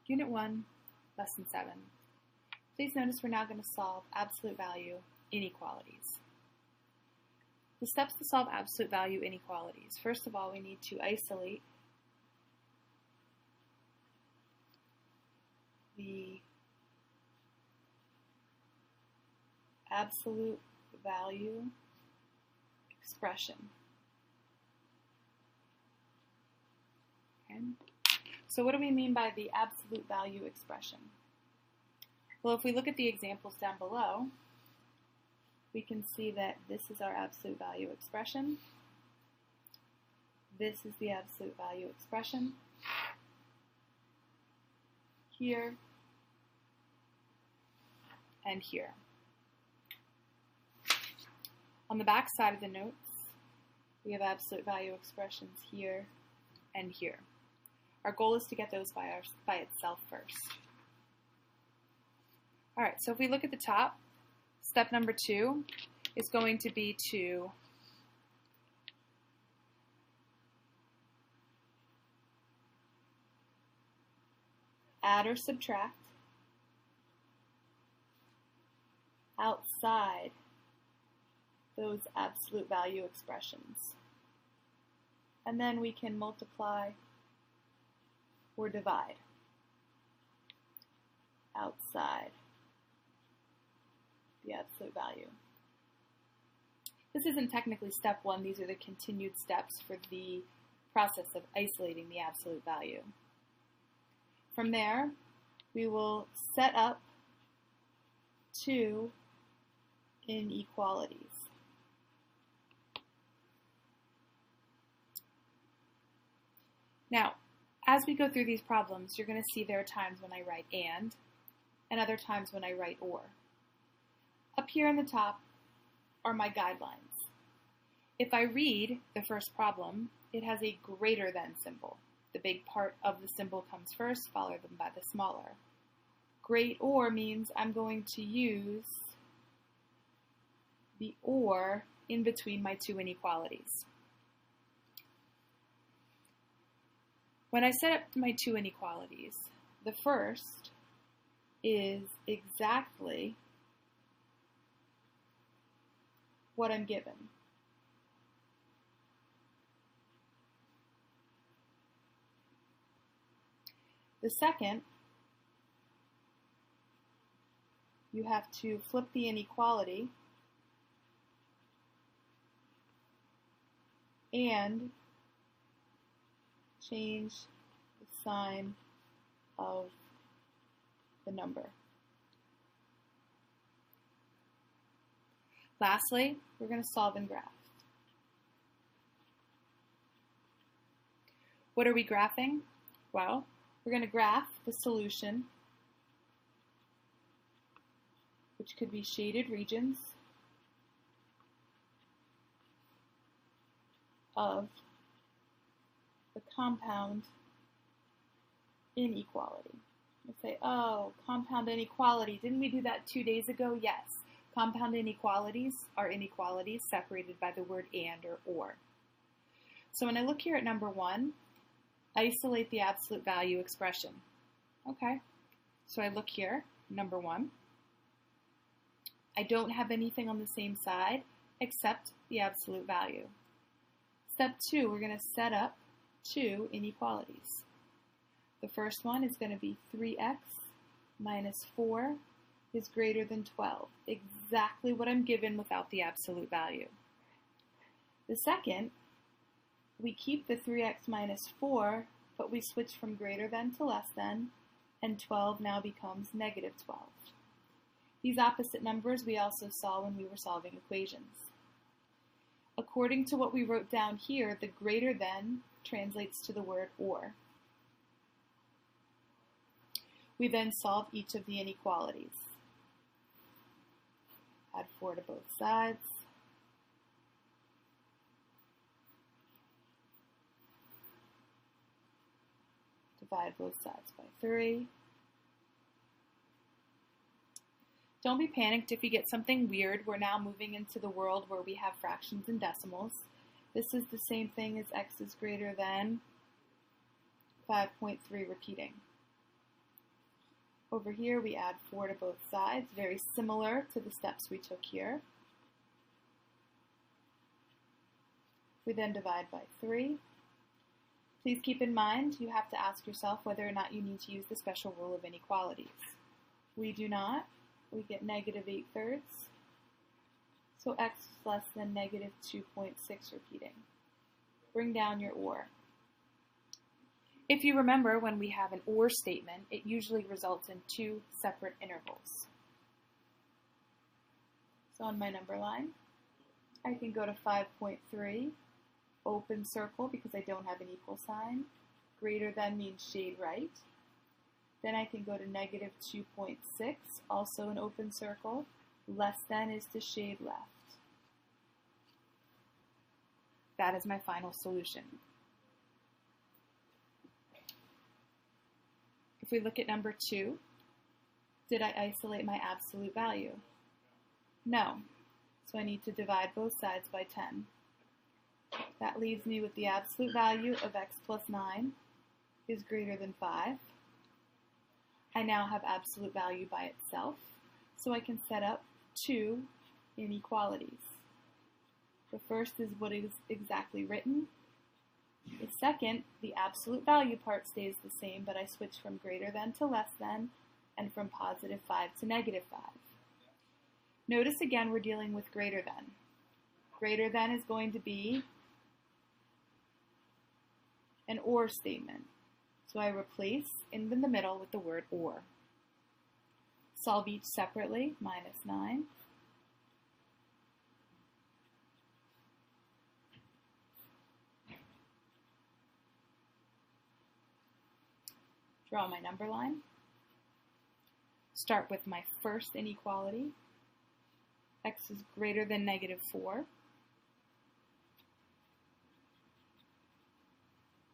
Unit 1, Lesson 7. Please notice we're now going to solve absolute value inequalities. The steps to solve absolute value inequalities. First of all, we need to isolate the absolute value expression. Okay. So what do we mean by the absolute value expression? Well, if we look at the examples down below, we can see that this is our absolute value expression. This is the absolute value expression. Here and here. On the back side of the notes, we have absolute value expressions here and here. Our goal is to get those by itself first. All right, so if we look at the top, step number 2 is going to be to add or subtract outside those absolute value expressions. And then we can multiply or divide outside the absolute value. This isn't technically step 1, these are the continued steps for the process of isolating the absolute value. From there, we will set up 2 inequalities. Now, as we go through these problems, you're going to see there are times when I write and other times when I write or. Up here on the top are my guidelines. If I read the first problem, it has a greater than symbol. The big part of the symbol comes first, followed by the smaller. Great or means I'm going to use the or in between my 2 inequalities. When I set up my 2 inequalities, the first is exactly what I'm given. The second, you have to flip the inequality and change the sign of the number. Lastly, we're going to solve and graph. What are we graphing? Well, we're going to graph the solution, which could be shaded regions of the compound inequality. We'll say, oh, compound inequality. Didn't we do that 2 days ago? Yes. Compound inequalities are inequalities separated by the word and or. So when I look here at number 1, isolate the absolute value expression. Okay, so I look here, number 1. I don't have anything on the same side except the absolute value. Step 2, we're going to set up 2 inequalities. The first one is going to be 3x minus 4 is greater than 12. Exactly what I'm given without the absolute value. The second, we keep the 3x minus 4, but we switch from greater than to less than, and 12 now becomes negative 12. These opposite numbers we also saw when we were solving equations. According to what we wrote down here, the greater than translates to the word or. We then solve each of the inequalities. Add 4 to both sides. Divide both sides by 3. Don't be panicked if you get something weird. We're now moving into the world where we have fractions and decimals. This is the same thing as x is greater than 5.3 repeating. Over here, we add 4 to both sides, very similar to the steps we took here. We then divide by 3. Please keep in mind you have to ask yourself whether or not you need to use the special rule of inequalities. We do not. We get negative 8/3. So x is less than negative 2.6 repeating. Bring down your or. If you remember, when we have an or statement, it usually results in 2 separate intervals. So on my number line, I can go to 5.3, open circle because I don't have an equal sign. Greater than means shade right. Then I can go to negative 2.6, also an open circle. Less than is to shade left. That is my final solution. If we look at number 2, did I isolate my absolute value? No. So I need to divide both sides by 10. That leaves me with the absolute value of x plus 9 is greater than 5. I now have absolute value by itself, so I can set up 2 inequalities. The first is what is exactly written. The second, the absolute value part stays the same, but I switch from greater than to less than, and from positive 5 to negative 5. Notice again we're dealing with greater than. Greater than is going to be an or statement. So I replace in the middle with the word or. Solve each separately, minus 9. Draw my number line. Start with my first inequality. X is greater than negative 4.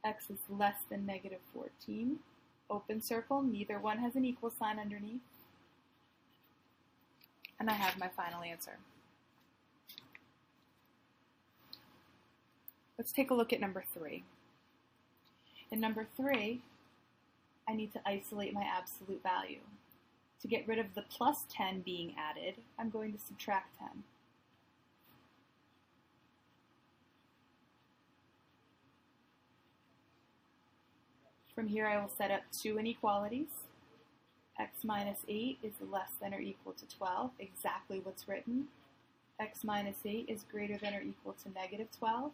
X is less than negative 14. Open circle, neither one has an equal sign underneath. And I have my final answer. Let's take a look at number 3. In number 3, I need to isolate my absolute value. To get rid of the plus 10 being added, I'm going to subtract 10. From here, I will set up 2 inequalities. X minus 8 is less than or equal to 12, exactly what's written. X minus 8 is greater than or equal to negative 12.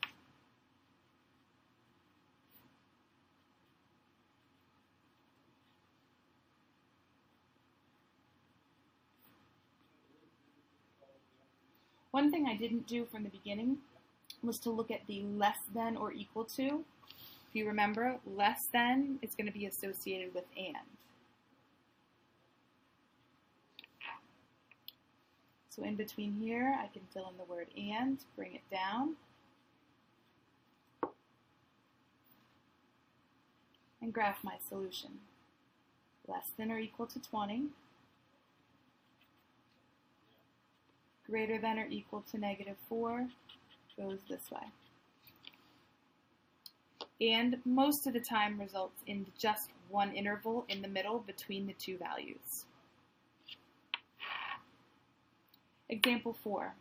One thing I didn't do from the beginning was to look at the less than or equal to. If you remember, less than is going to be associated with and. So in between here, I can fill in the word and, bring it down, and graph my solution. Less than or equal to 20, greater than or equal to negative 4 goes this way. And most of the time results in just one interval in the middle between the 2 values. Example 4.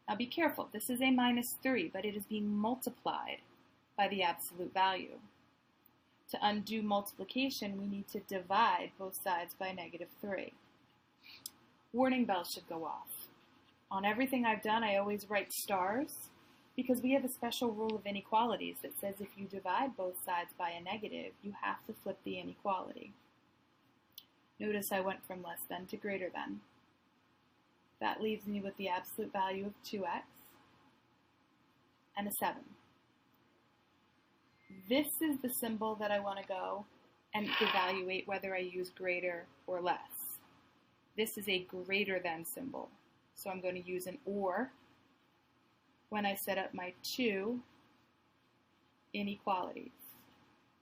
Now be careful, this is a minus 3, but it is being multiplied by the absolute value. To undo multiplication, we need to divide both sides by negative 3. Warning bells should go off. On everything I've done, I always write stars because we have a special rule of inequalities that says if you divide both sides by a negative, you have to flip the inequality. Notice I went from less than to greater than. That leaves me with the absolute value of 2x and a 7. This is the symbol that I want to go and evaluate whether I use greater or less. This is a greater than symbol. So I'm going to use an or when I set up my 2 inequalities.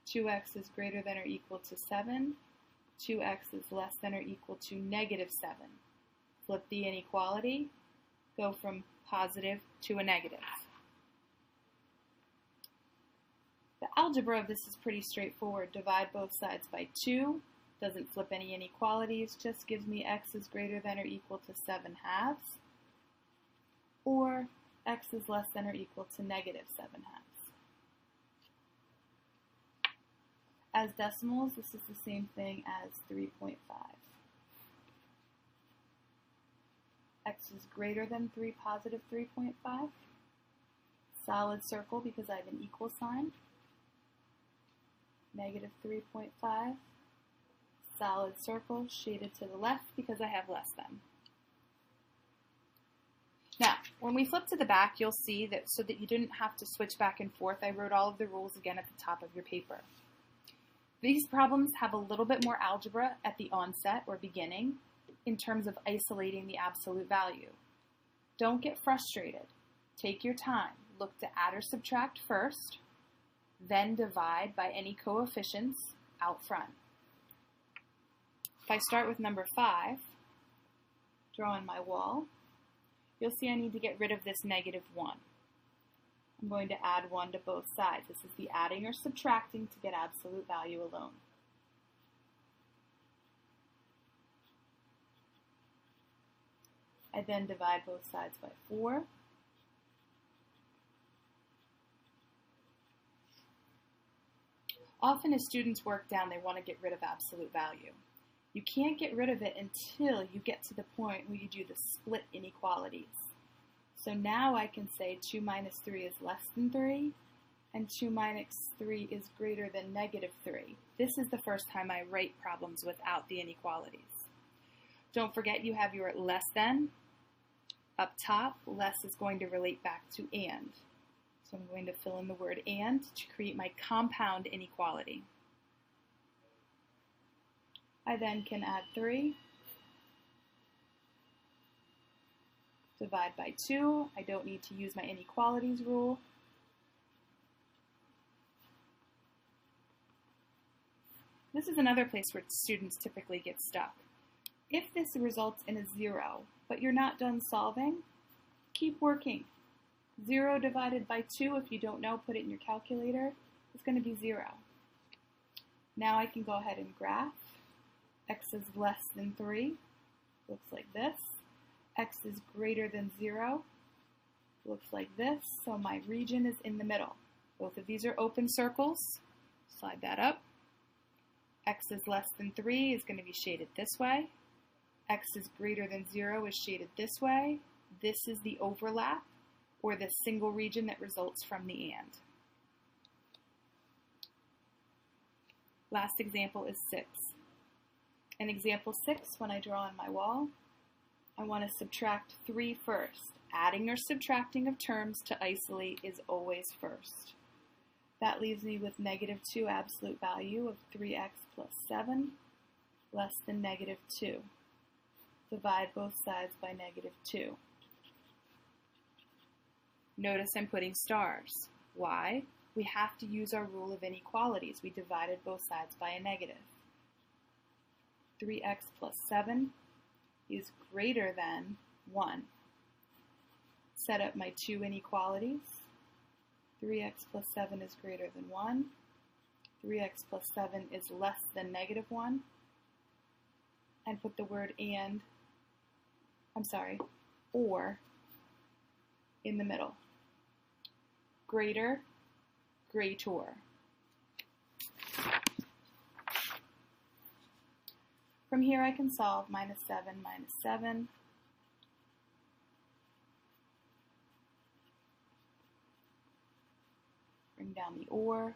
2x is greater than or equal to 7. 2x is less than or equal to negative 7. Flip the inequality, go from positive to a negative. The algebra of this is pretty straightforward. Divide both sides by 2 Doesn't flip any inequalities, just gives me x is greater than or equal to 7/2, or x is less than or equal to negative 7/2. As decimals, this is the same thing as 3.5. X is greater than 3 positive 3.5. Solid circle because I have an equal sign. Negative 3.5. Solid circle shaded to the left because I have less than. Now, when we flip to the back, you'll see that so that you didn't have to switch back and forth, I wrote all of the rules again at the top of your paper. These problems have a little bit more algebra at the onset or beginning in terms of isolating the absolute value. Don't get frustrated. Take your time. Look to add or subtract first, then divide by any coefficients out front. If I start with number 5, draw on my wall, you'll see I need to get rid of this negative 1. I'm going to add 1 to both sides. This is the adding or subtracting to get absolute value alone. I then divide both sides by 4. Often as students work down, they want to get rid of absolute value. You can't get rid of it until you get to the point where you do the split inequalities. So now I can say 2 minus 3 is less than 3, and 2 minus 3 is greater than negative 3. This is the first time I write problems without the inequalities. Don't forget you have your less than. Up top, less is going to relate back to and. So I'm going to fill in the word and to create my compound inequality. I then can add 3. Divide by 2. I don't need to use my inequalities rule. This is another place where students typically get stuck. If this results in a 0, but you're not done solving, keep working. 0 divided by 2, if you don't know, put it in your calculator, is going to be 0. Now I can go ahead and graph. X is less than 3, looks like this. X is greater than 0, looks like this. So my region is in the middle. Both of these are open circles. Slide that up. X is less than 3 is going to be shaded this way. X is greater than 0 is shaded this way. This is the overlap, or the single region that results from the and. Last example is 6. In example 6, when I draw on my wall, I want to subtract 3 first. Adding or subtracting of terms to isolate is always first. That leaves me with negative 2 absolute value of 3x plus 7 less than negative 2. Divide both sides by negative 2. Notice I'm putting stars. Why? We have to use our rule of inequalities. We divided both sides by a negative. 3x plus 7 is greater than 1. Set up my 2 inequalities. 3x plus 7 is greater than 1. 3x plus 7 is less than negative 1. And put the word or in the middle. Greater, greater. From here I can solve minus 7 minus 7. Bring down the or.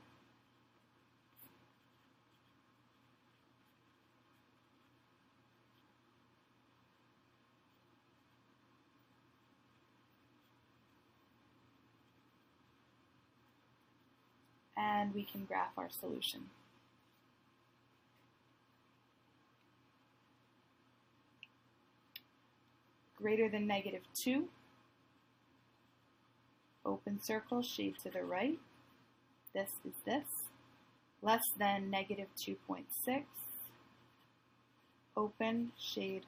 And we can graph our solution. Greater than negative 2. Open circle, shade to the right. This is this. Less than negative 2.6. Open, shade